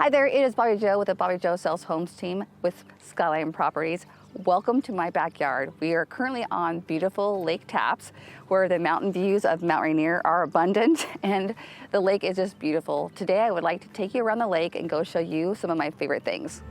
Hi there, it is Bobbie Jo with the Bobbie Jo Sells Homes team with Skyline Properties. Welcome to my backyard. We are currently on beautiful Lake Tapps where the mountain views of Mount Rainier are abundant and the lake is just beautiful. Today I would like to take you around the lake and go show you some of my favorite things.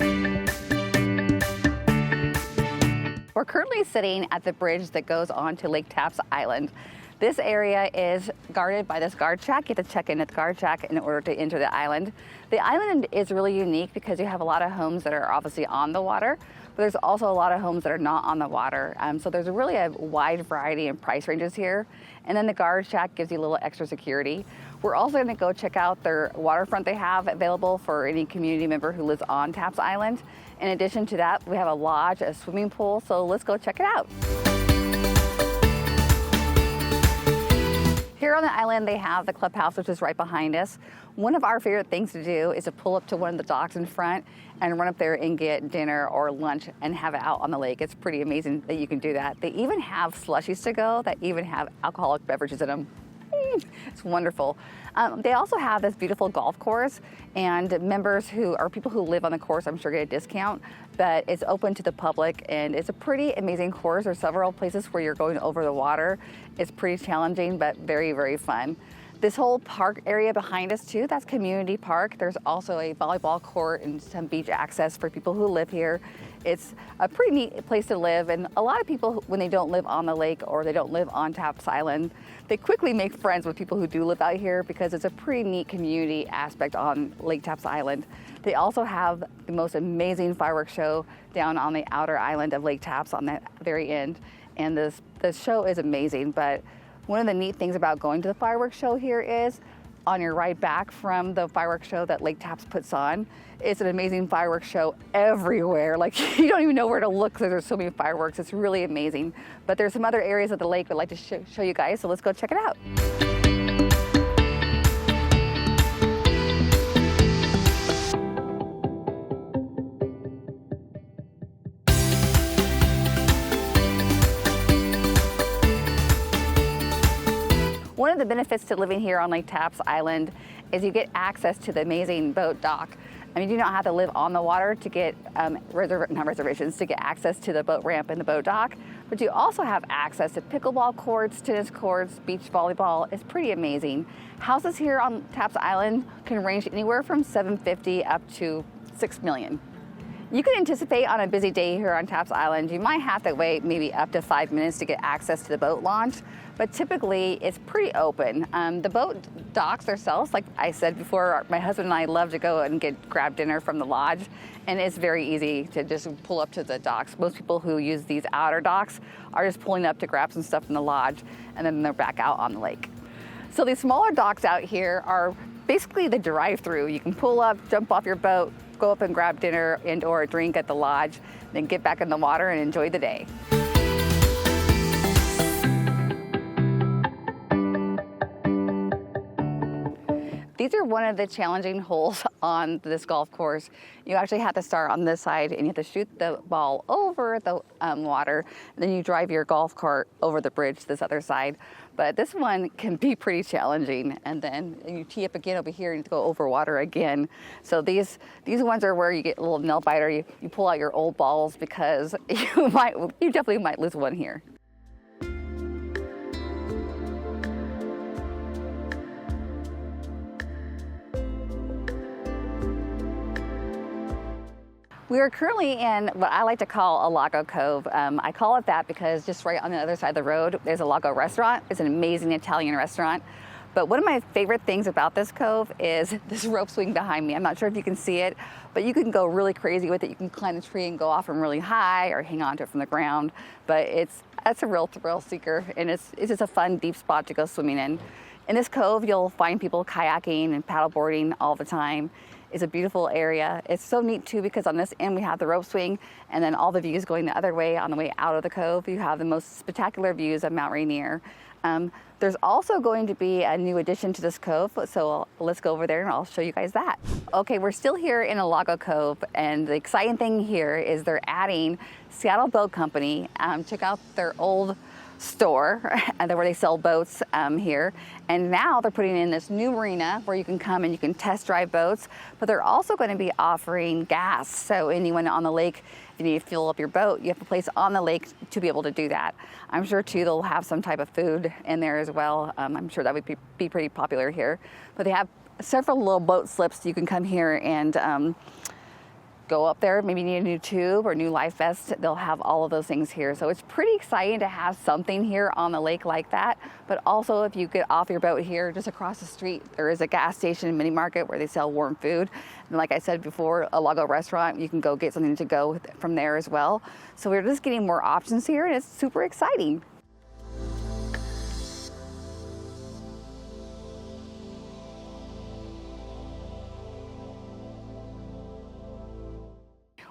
We're currently sitting at the bridge that goes on to Lake Tapps Island. This area is guarded by this guard shack. You have to check in at the guard shack in order to enter the island. The island is really unique because you have a lot of homes that are obviously on the water, but there's also a lot of homes that are not on the water. So there's really a wide variety in price ranges here. And then the guard shack gives you a little extra security. We're also going to go check out their waterfront they have available for any community member who lives on Tapps Island. In addition to that, we have a lodge, a swimming pool, so let's go check it out. Here on the island, they have the clubhouse, which is right behind us. One of our favorite things to do is to pull up to one of the docks in front and run up there and get dinner or lunch and have it out on the lake. It's pretty amazing that you can do that. They even have slushies to go that even have alcoholic beverages in them. It's wonderful. They also have this beautiful golf course, and members who are people who live on the course, I'm sure, get a discount, but it's open to the public and it's a pretty amazing course. There's several places where you're going over the water. It's pretty challenging, but very, very fun. This whole park area behind us too, that's community park. There's also a volleyball court and some beach access for people who live here. It's a pretty neat place to live, and a lot of people, when they don't live on the lake or they don't live on Tapps Island, they quickly make friends with people who do live out here because it's a pretty neat community aspect on Lake Tapps Island. They also have the most amazing fireworks show down on the outer island of Lake Tapps on the very end, and the show is amazing. But one of the neat things about going to the fireworks show here is on your ride back from the fireworks show that Lake Tapps puts on, it's an amazing fireworks show everywhere. Like, you don't even know where to look because there's so many fireworks. It's really amazing. But there's some other areas of the lake I'd like to show you guys, so let's go check it out. One of the benefits to living here on Lake Tapps Island is you get access to the amazing boat dock. I mean, you don't have to live on the water to get to get access to the boat ramp and the boat dock, but you also have access to pickleball courts, tennis courts, beach volleyball. It's pretty amazing. Houses here on Tapps Island can range anywhere from $750,000 up to $6 million. You can anticipate on a busy day here on Tapps Island, you might have to wait maybe up to 5 minutes to get access to the boat launch, but typically it's pretty open. The boat docks themselves, like I said before, my husband and I love to go and grab dinner from the lodge, and it's very easy to just pull up to the docks. Most people who use these outer docks are just pulling up to grab some stuff from the lodge, and then they're back out on the lake. So these smaller docks out here are basically the drive-through. You can pull up, jump off your boat, go up and grab dinner and or a drink at the lodge, then get back in the water and enjoy the day. These are one of the challenging holes on this golf course. You actually have to start on this side and you have to shoot the ball over the water, and then you drive your golf cart over the bridge to this other side. But this one can be pretty challenging, and then you tee up again over here and you have to go over water again. So these ones are where you get a little nail biter. You pull out your old balls because you definitely might lose one here. We are currently in what I like to call a Lago Cove. I call it that because just right on the other side of the road, there's a Lago restaurant. It's an amazing Italian restaurant. But one of my favorite things about this cove is this rope swing behind me. I'm not sure if you can see it, but you can go really crazy with it. You can climb the tree and go off from really high or hang on to it from the ground. But that's a real thrill seeker, and it's just a fun, deep spot to go swimming in. In this cove, you'll find people kayaking and paddleboarding all the time. It's a beautiful area. It's so neat too because on this end we have the rope swing, and then all the views going the other way on the way out of the cove. You have the most spectacular views of Mount Rainier. There's also going to be a new addition to this cove, so let's go over there and I'll show you guys that. Okay, we're still here in a Lago Cove, and the exciting thing here is they're adding Seattle Boat Company. Check out their old store where they sell boats here. And now they're putting in this new marina where you can come and you can test drive boats, but they're also going to be offering gas. So anyone on the lake, if you need to fuel up your boat, you have a place on the lake to be able to do that. I'm sure too they'll have some type of food in there as well. I'm sure that would be pretty popular here. But they have several little boat slips. You can come here and go up there, maybe you need a new tube or new life vest. They'll have all of those things here. So it's pretty exciting to have something here on the lake like that. But also if you get off your boat here, just across the street, there is a gas station mini market where they sell warm food. And like I said before, a Lago restaurant, you can go get something to go from there as well. So we're just getting more options here and it's super exciting.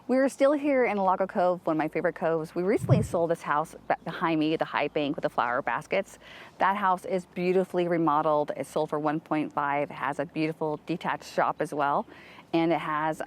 We're still here in Lago Cove, one of my favorite coves. We recently sold this house behind me, the high bank with the flower baskets. That house is beautifully remodeled. It sold for 1.5. It has a beautiful detached shop as well. And it has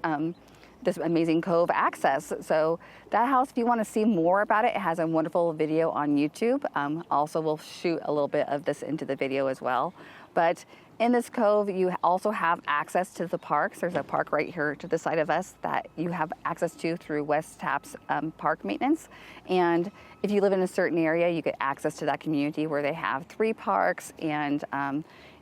this amazing cove access. So that house, if you want to see more about it, it has a wonderful video on YouTube. Also, we'll shoot a little bit of this into the video as well. But in this cove, you also have access to the parks. There's a park right here to the side of us that you have access to through West Taps park maintenance. And if you live in a certain area, you get access to that community where they have 3 parks, and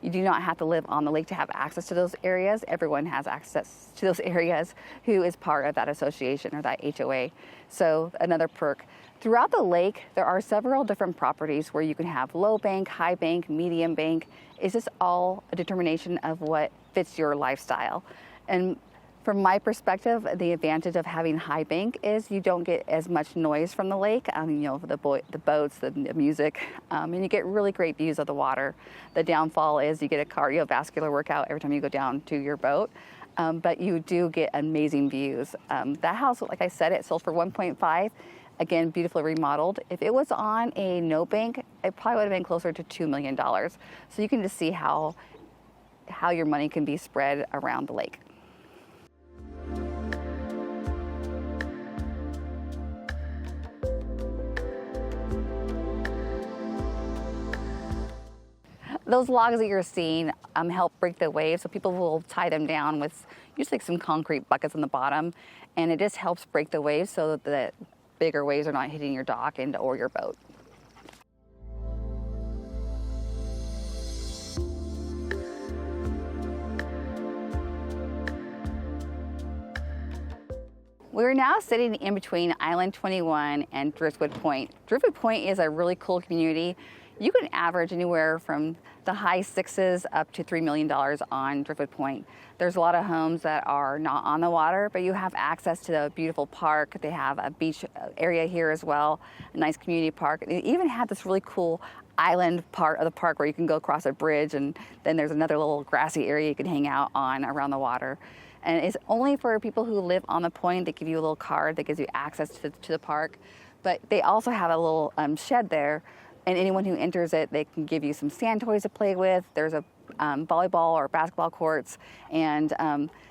you do not have to live on the lake to have access to those areas. Everyone has access to those areas who is part of that association or that HOA. So another perk. Throughout the lake, there are several different properties where you can have low bank, high bank, medium bank. It's just all a determination of what fits your lifestyle. And from my perspective, the advantage of having high bank is you don't get as much noise from the lake. The boats, the music, and you get really great views of the water. The downfall is you get a cardiovascular workout every time you go down to your boat. But you do get amazing views. That house, like I said, it sold for 1.5. Again, beautifully remodeled. If it was on a no bank, it probably would have been closer to $2 million. So you can just see how your money can be spread around the lake. Those logs that you're seeing help break the waves, so people will tie them down with usually some concrete buckets on the bottom, and it just helps break the waves so that the bigger waves are not hitting your dock or your boat. We're now sitting in between Island 21 and Driftwood Point. Driftwood Point is a really cool community. You can average anywhere from the high 6s up to $3 million on Driftwood Point. There's a lot of homes that are not on the water, but you have access to the beautiful park. They have a beach area here as well, a nice community park. They even have this really cool island part of the park where you can go across a bridge, and then there's another little grassy area you can hang out on around the water. And it's only for people who live on the point. They give you a little card that gives you access to the park. But they also have a little shed there, and anyone who enters it, they can give you some sand toys to play with. There's a volleyball or basketball courts, and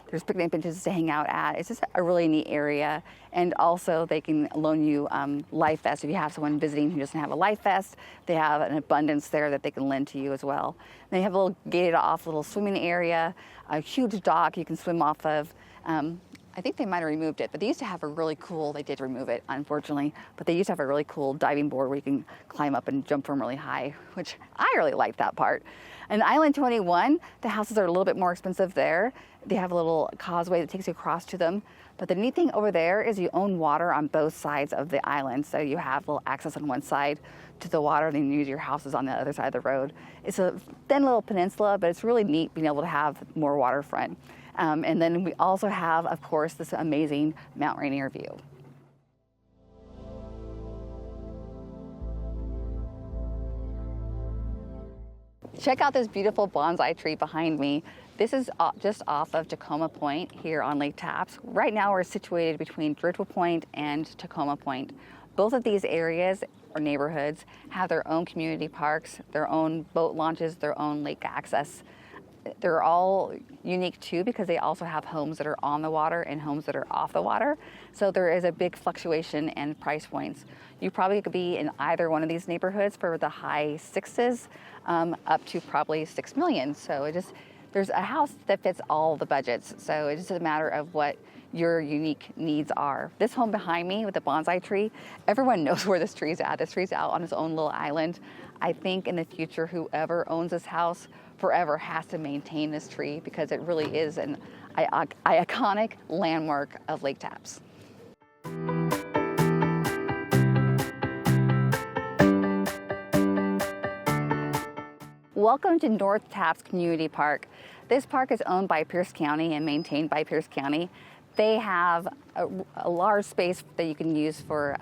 there's picnic benches to hang out at. It's just a really neat area. And also they can loan you life vests. If you have someone visiting who doesn't have a life vest, they have an abundance there that they can lend to you as well. And they have a little gated off little swimming area, a huge dock you can swim off of. I think they might have removed it, but they used to have a really cool, they did remove it, unfortunately, but they used to have a really cool diving board where you can climb up and jump from really high, which I really liked that part. And Island 21, the houses are a little bit more expensive there. They have a little causeway that takes you across to them. But the neat thing over there is you own water on both sides of the island. So you have a little access on one side to the water, then you use your houses on the other side of the road. It's a thin little peninsula, but it's really neat being able to have more waterfront. And then we also have, of course, this amazing Mount Rainier view. Check out this beautiful bonsai tree behind me. This is just off of Tacoma Point here on Lake Tapps. Right now we're situated between Driftwood Point and Tacoma Point. Both of these areas or neighborhoods have their own community parks, their own boat launches, their own lake access. they're all unique too, because they also have homes that are on the water and homes that are off the water. So there is a big fluctuation in price points. You probably could be in either one of these neighborhoods for the high sixes, up to probably 6 million. So there's a house that fits all the budgets. So it's just a matter of what your unique needs are. This home behind me with the bonsai tree, everyone knows where this tree's at. This tree's out on its own little island. I think in the future, whoever owns this house forever has to maintain this tree, because it really is an iconic landmark of Lake Tapps. Welcome to North Tapps Community Park. This park is owned by Pierce County and maintained by Pierce County. They have a large space that you can use for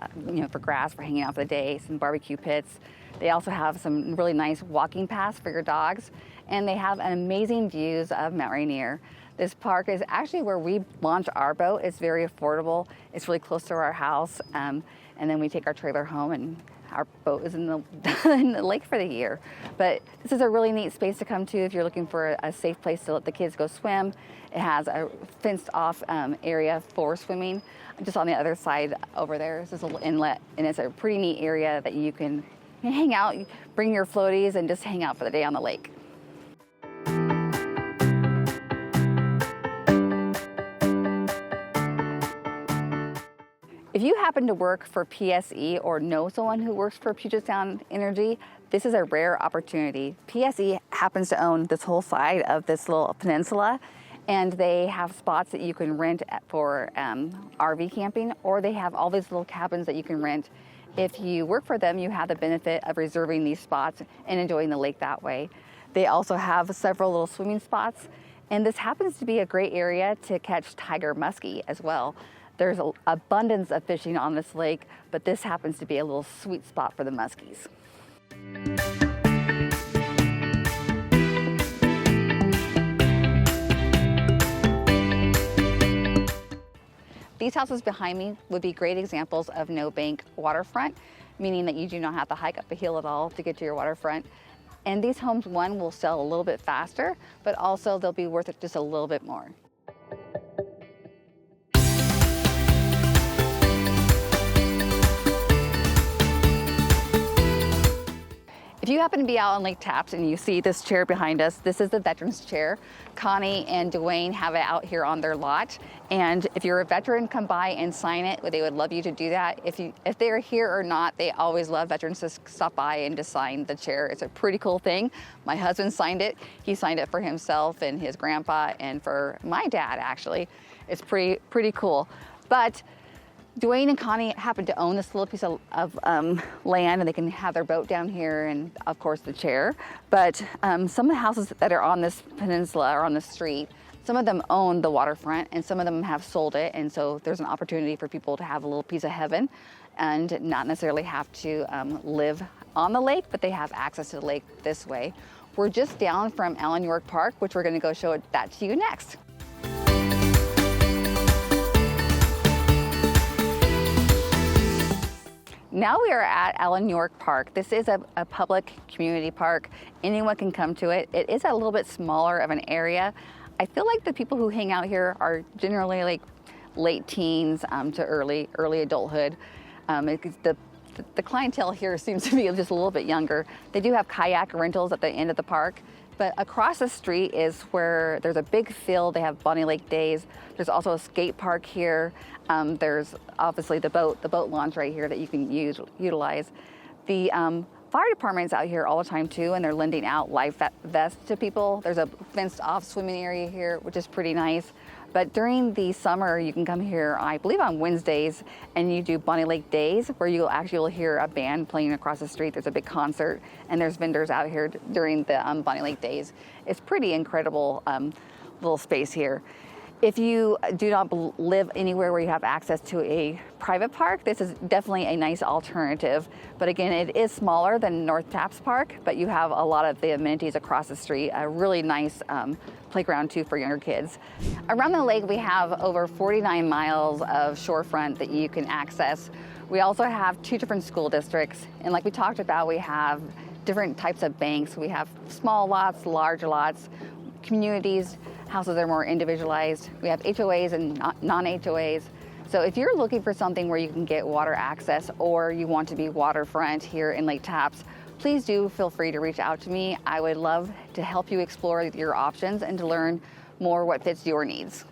grass, for hanging out for the day, some barbecue pits. They also have some really nice walking paths for your dogs, and they have an amazing views of Mount Rainier. This park is actually where we launch our boat. It's very affordable. It's really close to our house, and then we take our trailer home, and our boat is in the, in the lake for the year. But this is a really neat space to come to if you're looking for a safe place to let the kids go swim. It has a fenced off area for swimming. Just on the other side over there is this little inlet, and it's a pretty neat area that you can hang out, bring your floaties, and just hang out for the day on the lake. If you happen to work for PSE or know someone who works for Puget Sound Energy, this is a rare opportunity. PSE happens to own this whole side of this little peninsula, and they have spots that you can rent for RV camping, or they have all these little cabins that you can rent. If you work for them, you have the benefit of reserving these spots and enjoying the lake that way. They also have several little swimming spots, and this happens to be a great area to catch tiger muskie as well. There's an abundance of fishing on this lake, but this happens to be a little sweet spot for the muskies. These houses behind me would be great examples of no-bank waterfront, meaning that you do not have to hike up a hill at all to get to your waterfront. And these homes, one, will sell a little bit faster, but also they'll be worth it just a little bit more. If you happen to be out on Lake Tapps and you see this chair behind us, this is the veterans chair. Connie and Dwayne have it out here on their lot. And if you're a veteran, come by and sign it. They would love you to do that. If they're here or not, they always love veterans to stop by and to sign the chair. It's a pretty cool thing. My husband signed it. He signed it for himself and his grandpa and for my dad, actually. It's pretty cool. But Dwayne and Connie happen to own this little piece of land, and they can have their boat down here and, of course, the chair. But some of the houses that are on this peninsula or on the street, some of them own the waterfront, and some of them have sold it. And so there's an opportunity for people to have a little piece of heaven and not necessarily have to live on the lake, but they have access to the lake this way. We're just down from Yorke Park, which we're going to go show that to you next. Now we are at Yorke Park. This is a public community park. Anyone can come to it. It is a little bit smaller of an area. I feel like the people who hang out here are generally like late teens to early adulthood. The clientele here seems to be just a little bit younger. They do have kayak rentals at the end of the park. But across the street is where there's a big field. They have Bonnie Lake Days. There's also a skate park here. There's obviously the boat launch right here that you can utilize. The fire department's out here all the time too, and they're lending out life vests to people. There's a fenced off swimming area here, which is pretty nice. But during the summer, you can come here, I believe on Wednesdays, and you do Bonnie Lake Days, where you'll actually hear a band playing across the street. There's a big concert, and there's vendors out here during the Bonnie Lake Days. It's pretty incredible little space here. If you do not live anywhere where you have access to a private park, this is definitely a nice alternative. But again, it is smaller than North Tapps Park, but you have a lot of the amenities across the street, a really nice playground too for younger kids. Around the lake, we have over 49 miles of shorefront that you can access. We also have 2 different school districts, and like we talked about, we have different types of banks. We have small lots, large lots, communities, houses that are more individualized. We have HOAs and non-HOAs. So if you're looking for something where you can get water access or you want to be waterfront here in Lake Tapps, please do feel free to reach out to me. I would love to help you explore your options and to learn more what fits your needs.